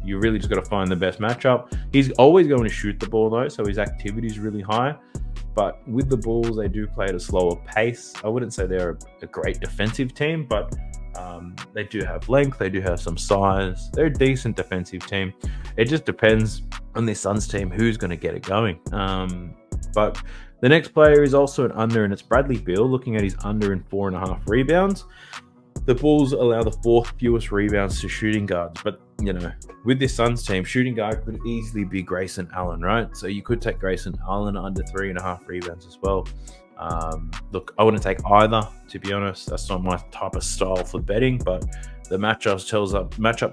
you really just got to find the best matchup. He's always going to shoot the ball, though, so his activity is really high. But with the Bulls, they do play at a slower pace. I wouldn't say they're a great defensive team, but they do have length. They do have some size. They're a decent defensive team. It just depends on this Suns team who's going to get it going. But the next player is also an under, and it's Bradley Beal, looking at his under in 4.5 rebounds. The Bulls allow the 4th fewest rebounds to shooting guards, but, you know, with this Suns team, shooting guard could easily be Grayson Allen, right? So you could take Grayson Allen under 3.5 rebounds as well. Look, I wouldn't take either, to be honest. That's not my type of style for betting, but the matchup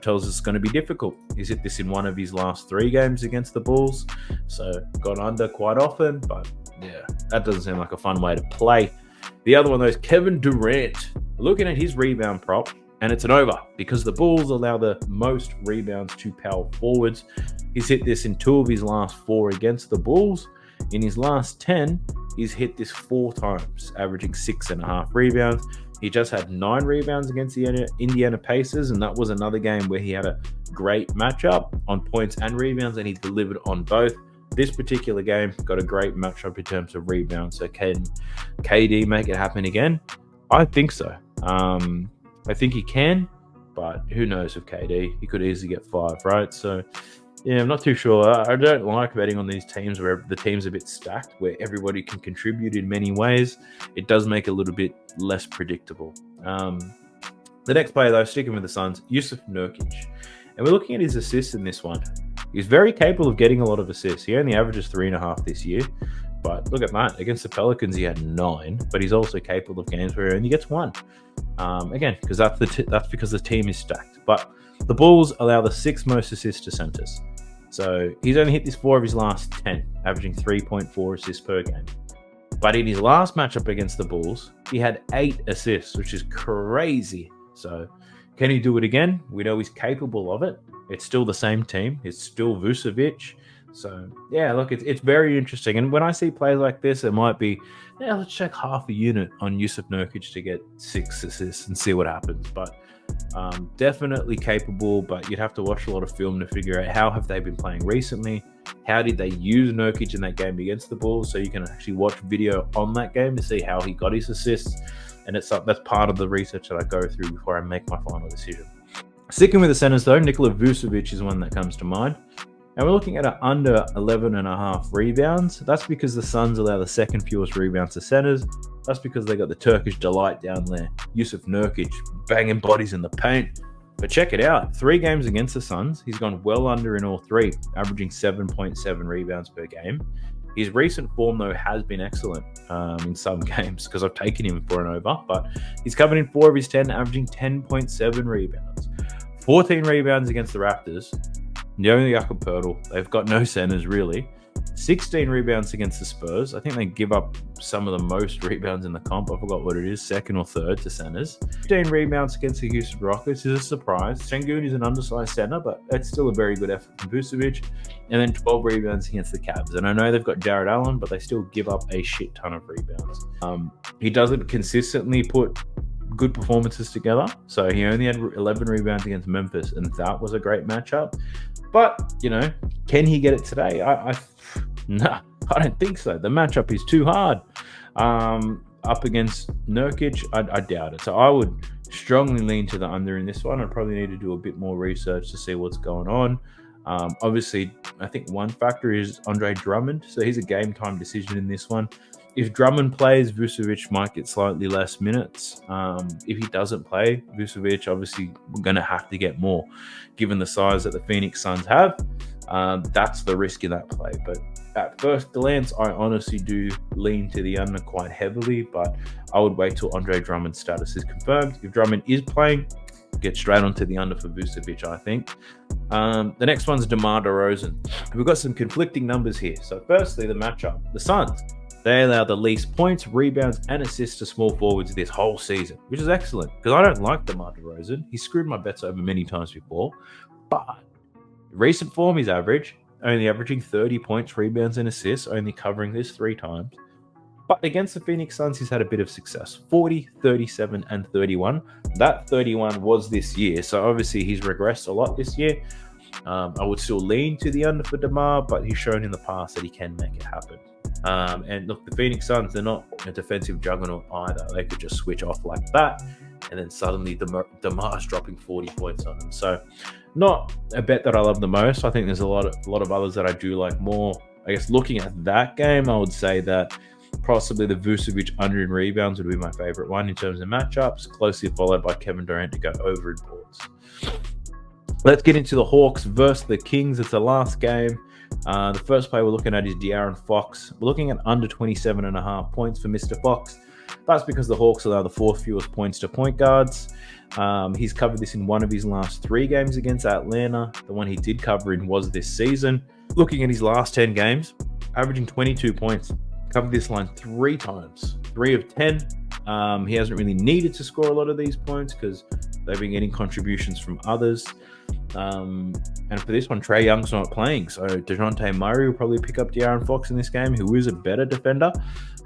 tells us it's going to be difficult. He's hit this in 1 of his last 3 games against the Bulls, so got under quite often, but yeah, that doesn't seem like a fun way to play. The other one, though, is Kevin Durant. Looking at his rebound prop, and it's an over because the Bulls allow the most rebounds to power forwards. He's hit this in 2 of his last 4 against the Bulls. In his last 10, he's hit this 4 times, averaging 6.5 rebounds. He just had 9 rebounds against the Indiana Pacers, and that was another game where he had a great matchup on points and rebounds, and he delivered on both. This particular game got a great matchup in terms of rebounds. So can KD make it happen again? I think so. I think he can, but who knows with KD? He could easily get 5, right? So, yeah, I'm not too sure. I don't like betting on these teams where the team's a bit stacked, where everybody can contribute in many ways. It does make it a little bit less predictable. The next player, though, sticking with the Suns, Yusuf Nurkic. And we're looking at his assists in this one. He's very capable of getting a lot of assists. He only averages 3.5 this year. But look at that. Against the Pelicans, he had 9. But he's also capable of games where he only gets 1. Again, because that's because the team is stacked. But the Bulls allow the 6th most assists to centers. So he's only hit this 4 of his last 10, averaging 3.4 assists per game. But in his last matchup against the Bulls, he had 8 assists, which is crazy. So can he do it again? We know he's capable of it. It's still the same team. It's still Vucevic. So, yeah, look, it's very interesting. And when I see plays like this, it might be, yeah, let's check half a unit on Yusuf Nurkic to get 6 assists and see what happens. But definitely capable, but you'd have to watch a lot of film to figure out how have they been playing recently. How did they use Nurkic in that game against the Bulls? So you can actually watch video on that game to see how he got his assists. And that's part of the research that I go through before I make my final decision. Sticking with the centers, though, Nikola Vucevic is one that comes to mind. And we're looking at under 11.5 rebounds. That's because the Suns allow the second fewest rebounds to centers. That's because they got the Turkish delight down there. Yusuf Nurkic banging bodies in the paint. But check it out. 3 games against the Suns, he's gone well under in all 3, averaging 7.7 rebounds per game. His recent form, though, has been excellent in some games because I've taken him for an over. But he's covered in 4 of his 10, averaging 10.7 rebounds. 14 rebounds against the Raptors. The only Jakob Poeltl. They've got no centers, really. 16 rebounds against the Spurs. I think they give up some of the most rebounds in the comp. I forgot what it is, second or third to centers. 15 rebounds against the Houston Rockets is a surprise. Sengun is an undersized center, but it's still a very good effort from Vucevic. And then 12 rebounds against the Cavs. And I know they've got Jared Allen, but they still give up a shit ton of rebounds. He doesn't consistently put good performances together. So he only had 11 rebounds against Memphis, and that was a great matchup. But, can he get it today? No, I don't think so. The matchup is too hard. Up against Nurkic, I doubt it. So I would strongly lean to the under in this one. I'd probably need to do a bit more research to see what's going on. Obviously, I think one factor is Andre Drummond. So he's a game time decision in this one. If Drummond plays, Vucevic might get slightly less minutes. If he doesn't play, Vucevic, obviously, we're going to have to get more, given the size that the Phoenix Suns have. That's the risk in that play. But at first glance, I honestly do lean to the under quite heavily, but I would wait till Andre Drummond's status is confirmed. If Drummond is playing, get straight onto the under for Vucevic, I think. The next one's DeMar DeRozan. We've got some conflicting numbers here. So firstly, the matchup. The Suns. They allow the least points, rebounds, and assists to small forwards this whole season, which is excellent because I don't like DeMar DeRozan. He screwed my bets over many times before, but recent form is average, only averaging 30 points, rebounds, and assists, only covering this 3 times. But against the Phoenix Suns, he's had a bit of success. 40, 37, and 31. That 31 was this year, so obviously he's regressed a lot this year. I would still lean to the under for DeMar, but he's shown in the past that he can make it happen. And look, the Phoenix Suns, they're not a defensive juggernaut either. They could just switch off like that, and then suddenly DeMar's dropping 40 points on them. So not a bet that I love the most. I think there's a lot of others that I do like more. I guess looking at that game, I would say that possibly the Vucevic under in rebounds would be my favorite one in terms of matchups, closely followed by Kevin Durant to go over in boards. Let's get into the Hawks versus the Kings. It's the last game. The first play we're looking at is De'Aaron Fox. We're looking at under 27.5 points for Mr. Fox. That's because the Hawks allow the 4th fewest points to point guards. He's covered this in one of his last 3 games against Atlanta. The one he did cover in was this season. Looking at his last 10 games, averaging 22 points. Covered this line 3 times. 3 of 10. He hasn't really needed to score a lot of these points because they've been getting contributions from others. And for this one, Trae Young's not playing. So DeJounte Murray will probably pick up De'Aaron Fox in this game, who is a better defender.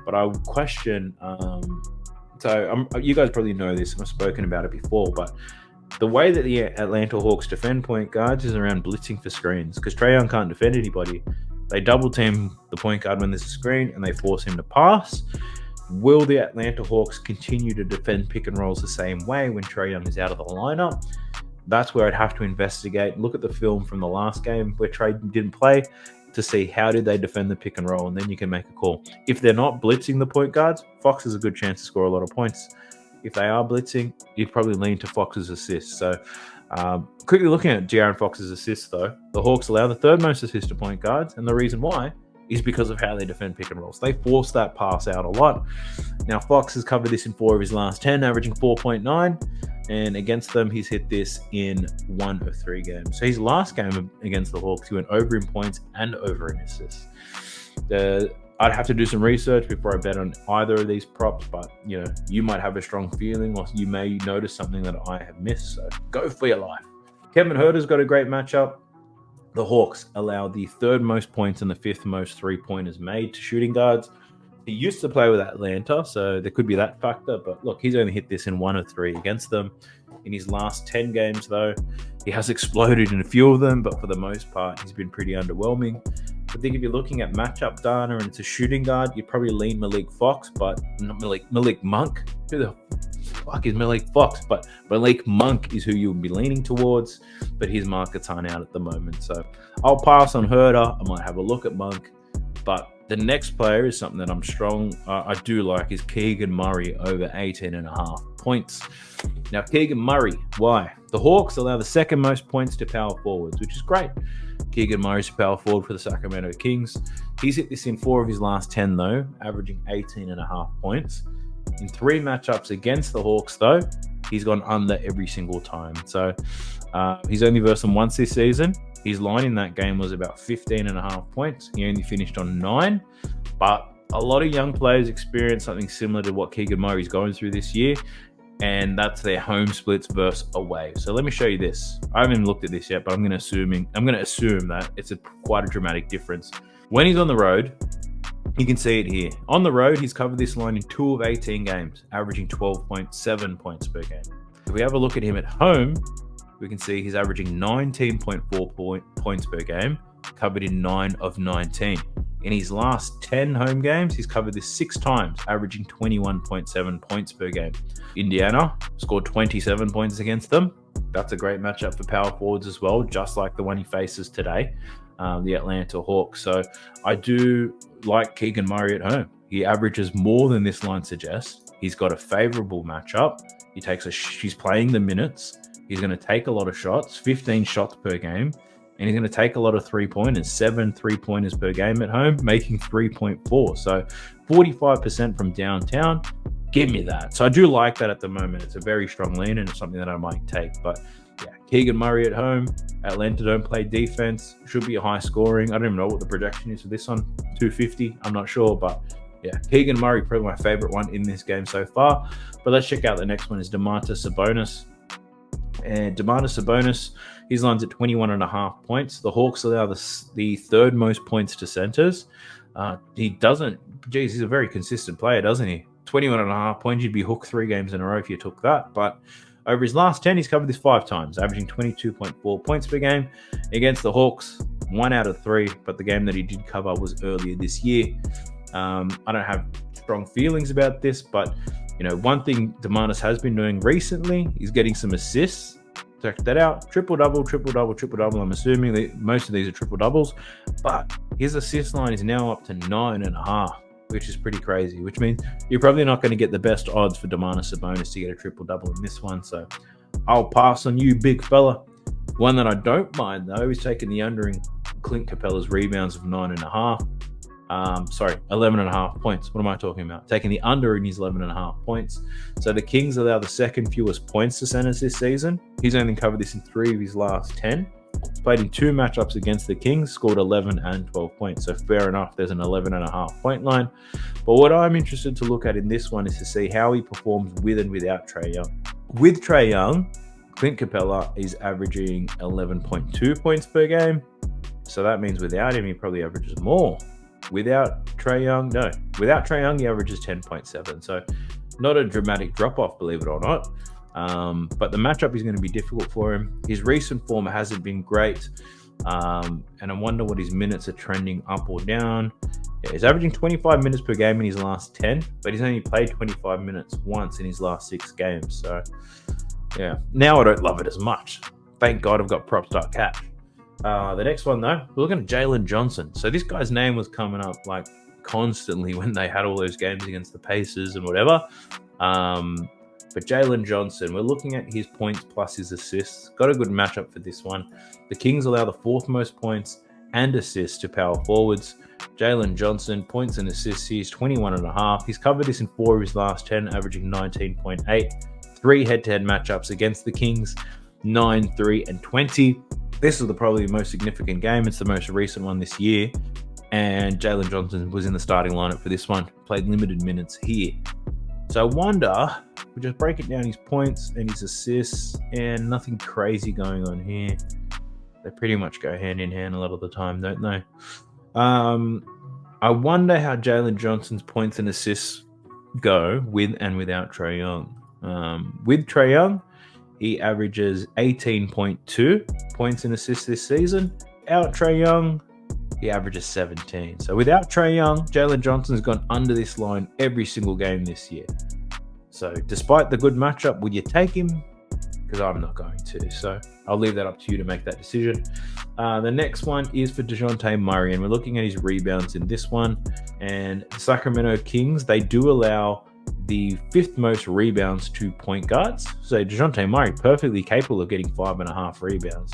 But I would question... you guys probably know this, and I've spoken about it before, but the way that the Atlanta Hawks defend point guards is around blitzing for screens, because Trae Young can't defend anybody. They double team the point guard when there's a screen, and they force him to pass. Will the Atlanta Hawks continue to defend pick and rolls the same way when Trae Young is out of the lineup? That's where I'd have to investigate. Look at the film from the last game where Trae didn't play to see how did they defend the pick and roll, and then you can make a call. If they're not blitzing the point guards, Fox has a good chance to score a lot of points. If they are blitzing, you'd probably lean to Fox's assists. So quickly looking at De'Aaron Fox's assists, though, the Hawks allow the 3rd most assists to point guards, and the reason why is because of how they defend pick and rolls. They force that pass out a lot. Now, Fox has covered this in 4 of his last 10, averaging 4.9, and against them, he's hit this in 1 of 3 games. So his last game against the Hawks, he went over in points and over in assists. The I'd have to do some research before I bet on either of these props, but you might have a strong feeling, or you may notice something that I have missed. So go for your life. Kevin Huerter's got a great matchup. The Hawks allow the third most points and the fifth most three-pointers made to shooting guards. He used to play with Atlanta, so there could be that factor. But look, he's only hit this in 1 of 3 against them. In his last 10 games, though, he has exploded in a few of them, but for the most part, he's been pretty underwhelming. I think if you're looking at matchup data and it's a shooting guard, you'd probably lean Malik Fox, but not Malik Monk. Who the fuck is Malik Fox? But Malik Monk is who you would be leaning towards, but his markets aren't out at the moment. So I'll pass on Huerter. I might have a look at Monk, but the next player is something that I'm strong. I do like is Keegan Murray over 18.5 points. Now, Keegan Murray, why? The Hawks allow the second most points to power forwards, which is great. Keegan Murray's a power forward for the Sacramento Kings. He's hit this in 4 of his last 10, though, averaging 18.5 points. In 3 matchups against the Hawks, though, he's gone under every single time. So he's only versed them once this season. His line in that game was about 15.5 points. He only finished on 9. But a lot of young players experience something similar to what Keegan Murray's going through this year, and that's their home splits versus away. So let me show you this. I haven't even looked at this yet, but I'm going to assume that it's quite a dramatic difference. When he's on the road, you can see it here. On the road, he's covered this line in 2 of 18 games, averaging 12.7 points per game. If we have a look at him at home, we can see he's averaging 19.4 points per game, covered in 9 of 19. In his last 10 home games, he's covered this 6 times, averaging 21.7 points per game. Indiana scored 27 points against them. That's a great matchup for power forwards as well, just like the one he faces today, the Atlanta Hawks. So I do like Keegan Murray at home. He averages more than this line suggests. He's got a favorable matchup. He's playing the minutes. He's going to take a lot of shots, 15 shots per game. And he's going to take a lot of three-pointers, 7 three-pointers per game at home, making 3.4. So 45% from downtown. Give me that. So I do like that at the moment. It's a very strong lean, and it's something that I might take. But yeah, Keegan Murray at home. Atlanta don't play defense. Should be a high scoring. I don't even know what the projection is for this one. 250. I'm not sure. But yeah, Keegan Murray, probably my favorite one in this game so far. But let's check out the next one is Domantas Sabonis. And Domantas Sabonis, his line's at 21.5 points. The Hawks allow the third most points to centers. He's a very consistent player, doesn't he? 21.5 points, you'd be hooked 3 games in a row if you took that. But over his last 10, he's covered this 5 times, averaging 22.4 points per game. Against the Hawks, 1 out of 3, but the game that he did cover was earlier this year. I don't have strong feelings about this, but one thing Domantas has been doing recently is getting some assists. Check that out. Triple-double, triple-double, triple-double. I'm assuming that most of these are triple-doubles. But his assist line is now up to 9.5, which is pretty crazy, which means you're probably not going to get the best odds for Domantas Sabonis to get a triple-double in this one. So I'll pass on you, big fella. One that I don't mind, though, is taking the under in Clint Capella's rebounds of 9.5. 11.5 points. What am I talking about? Taking the under in his 11.5 points. So the Kings allow the second fewest points to centers this season. He's only covered this in 3 of his last 10. Played in 2 matchups against the Kings, scored 11 and 12 points. So fair enough, there's an 11.5 point line. But what I'm interested to look at in this one is to see how he performs with and without Trae Young. With Trae Young, Clint Capella is averaging 11.2 points per game. So that means without him, he probably averages more. Without Trae Young, he averages 10.7. So not a dramatic drop-off, believe it or not. But the matchup is going to be difficult for him. His recent form hasn't been great. And I wonder what his minutes are trending up or down. Yeah, he's averaging 25 minutes per game in his last 10, but he's only played 25 minutes once in his last 6 games. So yeah, now I don't love it as much. Thank God I've got props.cash. The next one, though, we're looking at Jalen Johnson. So this guy's name was coming up like constantly when they had all those games against the Pacers and whatever. But Jalen Johnson, we're looking at his points plus his assists. Got a good matchup for this one. The Kings allow the 4th most points and assists to power forwards. Jalen Johnson, points and assists, he's 21.5. He's covered this in 4 of his last 10, averaging 19.8. 3 head-to-head matchups against the Kings, 9, 3, and 20. This is probably the most significant game. It's the most recent one this year. and Jalen Johnson was in the starting lineup for this one. Played limited minutes here. So I wonder, we just break it down his points and his assists, and nothing crazy going on here. They pretty much go hand in hand a lot of the time, don't they? I wonder how Jalen Johnson's points and assists go with and without Trae Young. With Trae Young, he averages 18.2 points and assists this season. Without Trae Young, he averages 17. So without Trae Young, Jalen Johnson's gone under this line every single game this year. So despite the good matchup, would you take him? Because I'm not going to. So I'll leave that up to you to make that decision. The next one is for DeJounte Murray, and we're looking at his rebounds in this one. And the Sacramento Kings, they do allow the 5th most rebounds to point guards. So DeJounte Murray, perfectly capable of getting 5.5 rebounds.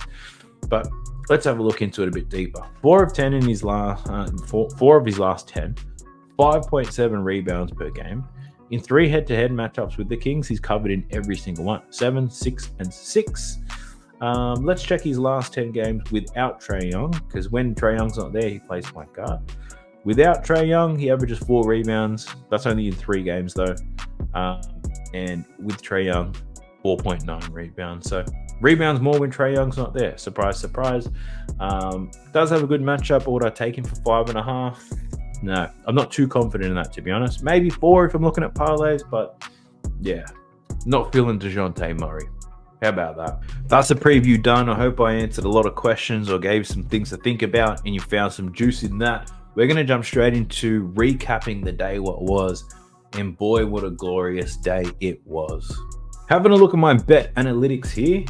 But let's have a look into it a bit deeper. 4 of 10 in his last, 4 of his last 10, 5.7 rebounds per game. In 3 head-to-head matchups with the Kings, he's covered in every single one. 7, 6, and 6. Let's check his last 10 games without Trae Young, because when Trae Young's not there, he plays point guard. Without Trae Young, he averages 4 rebounds. That's only in 3 games, though. And with Trae Young, 4.9 rebounds. So rebounds more when Trae Young's not there. Surprise, surprise. Does have a good matchup, but would I take him for 5.5? No, I'm not too confident in that, to be honest. Maybe 4 if I'm looking at parlays, but yeah, not feeling DeJounte Murray. How about that? That's a preview done. I hope I answered a lot of questions or gave some things to think about, and you found some juice in that. We're going to jump straight into recapping the day, what was, and boy, what a glorious day it was. Having a look at my bet analytics here,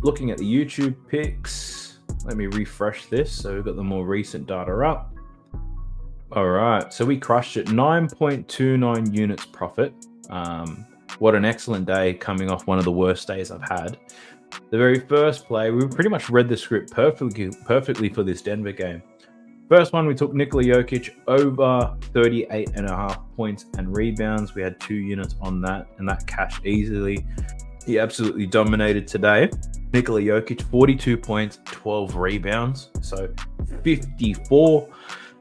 looking at the YouTube picks. Let me refresh this so we've got the more recent data up. All right, so we crushed it, 9.29 units profit. What an excellent day, coming off one of the worst days I've had. The very first play, we pretty much read the script perfectly for this Denver game. First one, we took Nikola Jokic over 38.5 points and rebounds. We had 2 units on that, and that cashed easily. He absolutely dominated today. Nikola Jokic, 42 points, 12 rebounds, so 54.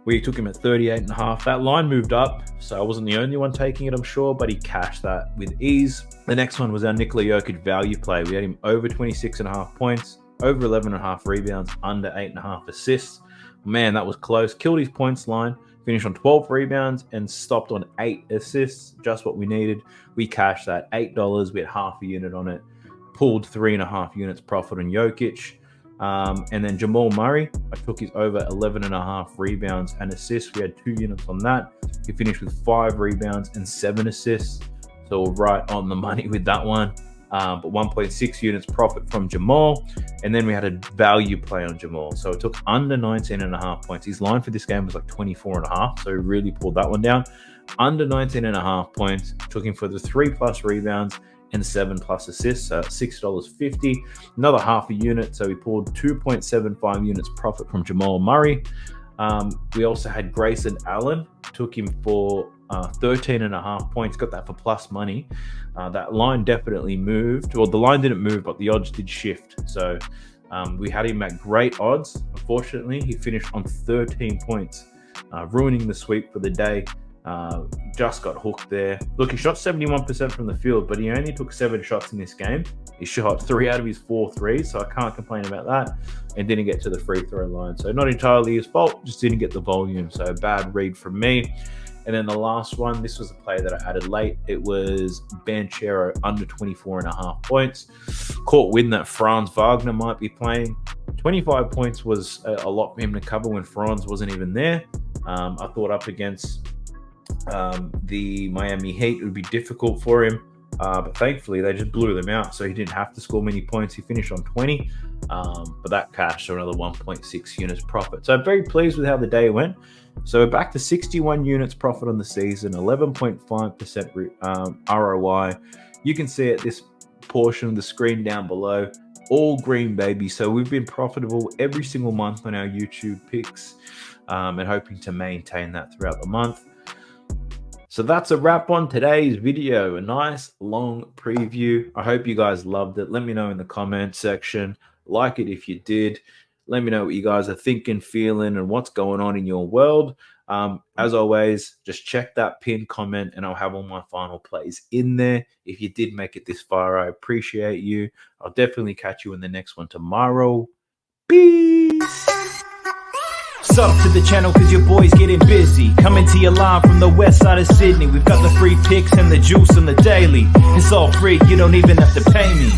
We took him at 38.5. That line moved up, so I wasn't the only one taking it, I'm sure, but he cashed that with ease. The next one was our Nikola Jokic value play. We had him over 26.5 points, over 11.5 rebounds, under 8.5 assists. Man, that was close. Killed his points line, finished on 12 rebounds, and stopped on 8 assists, just what we needed. We cashed that, $8. We had half a unit on it. Pulled 3.5 units profit on Jokic. And then Jamal Murray, I took his over 11.5 rebounds and assists. We had 2 units on that. He finished with 5 rebounds and 7 assists. So we're right on the money with that one. But 1.6 units profit from Jamal. And then we had a value play on Jamal. So it took under 19.5 points. His line for this game was like 24.5. So he really pulled that one down. Under 19.5 points. Took him for the 3+ rebounds and 7+ assists, so $6.50. Another half a unit, so we pulled 2.75 units profit from Jamal Murray. We also had Grayson Allen, took him for 13.5 points, got that for plus money. That line definitely moved. Well, the line didn't move, but the odds did shift. So we had him at great odds. Unfortunately, he finished on 13 points, ruining the sweep for the day. Just got hooked there. Look, he shot 71% from the field, but he only took 7 shots in this game. He shot 3 out of his 4 threes, so I can't complain about that, and didn't get to the free throw line. So not entirely his fault, just didn't get the volume. So bad read from me. And then the last one, this was a play that I added late. It was Banchero under 24.5 points. Caught wind that Franz Wagner might be playing. 25 points was a lot for him to cover when Franz wasn't even there. I thought up against the Miami Heat, it would be difficult for him, but thankfully they just blew them out, so he didn't have to score many points. He finished on 20, but that cashed another 1.6 units profit. So I'm very pleased with how the day went. So we're back to 61 units profit on the season, 11.5% ROI. You can see at this portion of the screen down below, all green, baby. So we've been profitable every single month on our YouTube picks, and hoping to maintain that throughout the month. So that's a wrap on today's video. A nice long preview. I hope you guys loved it. Let me know in the comment section. Like it if you did. Let me know what you guys are thinking, feeling, and what's going on in your world. As always, just check that pinned comment and I'll have all my final plays in there. If you did make it this far, I appreciate you. I'll definitely catch you in the next one tomorrow. Peace. Sub to the channel cause your boy's getting busy. Coming to your line from the west side of Sydney. We've got the free picks and the juice on the daily. It's all free, you don't even have to pay me.